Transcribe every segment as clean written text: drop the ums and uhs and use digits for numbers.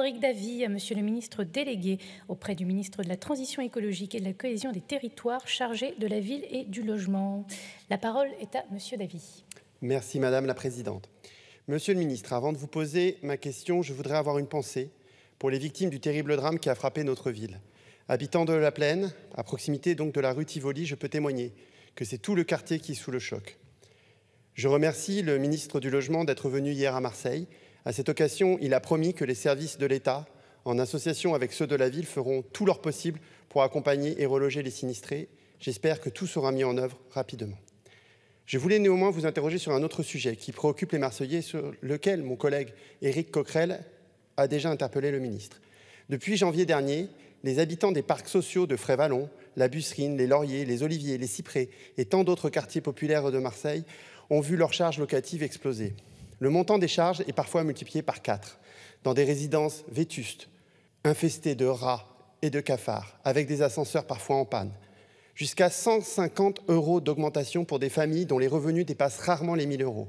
Brique Davy, à Monsieur le ministre délégué auprès du ministre de la Transition écologique et de la cohésion des territoires chargé de la ville et du logement. La parole est à Monsieur Davy. Merci Madame la Présidente. Monsieur le ministre, avant de vous poser ma question, je voudrais avoir une pensée pour les victimes du terrible drame qui a frappé notre ville. Habitant de la Plaine, à proximité donc de la rue Tivoli, je peux témoigner que c'est tout le quartier qui est sous le choc. Je remercie le ministre du Logement d'être venu hier à Marseille. À cette occasion, il a promis que les services de l'État, en association avec ceux de la ville, feront tout leur possible pour accompagner et reloger les sinistrés. J'espère que tout sera mis en œuvre rapidement. Je voulais néanmoins vous interroger sur un autre sujet qui préoccupe les Marseillais, sur lequel mon collègue Éric Coquerel a déjà interpellé le ministre. Depuis janvier dernier, les habitants des parcs sociaux de Frévalon, la Busserine, les Lauriers, les Oliviers, les Cyprès et tant d'autres quartiers populaires de Marseille ont vu leurs charges locatives exploser. Le montant des charges est parfois multiplié par 4, dans des résidences vétustes, infestées de rats et de cafards, avec des ascenseurs parfois en panne. Jusqu'à 150 € d'augmentation pour des familles dont les revenus dépassent rarement les 1 000 €.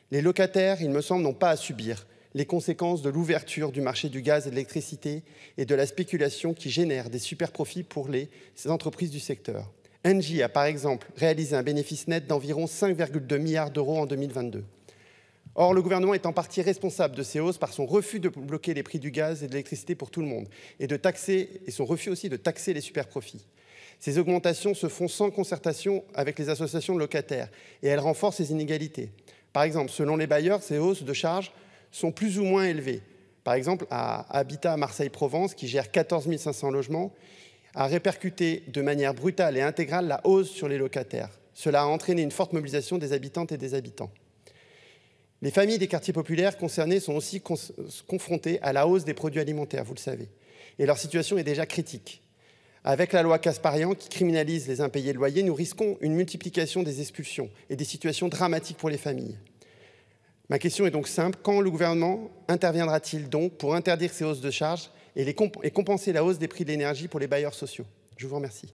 Les locataires, il me semble, n'ont pas à subir les conséquences de l'ouverture du marché du gaz et de l'électricité et de la spéculation qui génère des super profits pour les entreprises du secteur. Engie a par exemple réalisé un bénéfice net d'environ 5,2 milliards € en 2022. Or, le gouvernement est en partie responsable de ces hausses par son refus de bloquer les prix du gaz et de l'électricité pour tout le monde et son refus aussi de taxer les superprofits. Ces augmentations se font sans concertation avec les associations de locataires et elles renforcent les inégalités. Par exemple, selon les bailleurs, ces hausses de charges sont plus ou moins élevées. Par exemple, à Habitat Marseille-Provence, qui gère 14 500 logements, a répercuté de manière brutale et intégrale la hausse sur les locataires. Cela a entraîné une forte mobilisation des habitantes et des habitants. Les familles des quartiers populaires concernés sont aussi confrontées à la hausse des produits alimentaires, vous le savez, et leur situation est déjà critique. Avec la loi Kasparian qui criminalise les impayés de loyer, nous risquons une multiplication des expulsions et des situations dramatiques pour les familles. Ma question est donc simple, quand le gouvernement interviendra-t-il donc pour interdire ces hausses de charges et compenser la hausse des prix de l'énergie pour les bailleurs sociaux? Je vous remercie.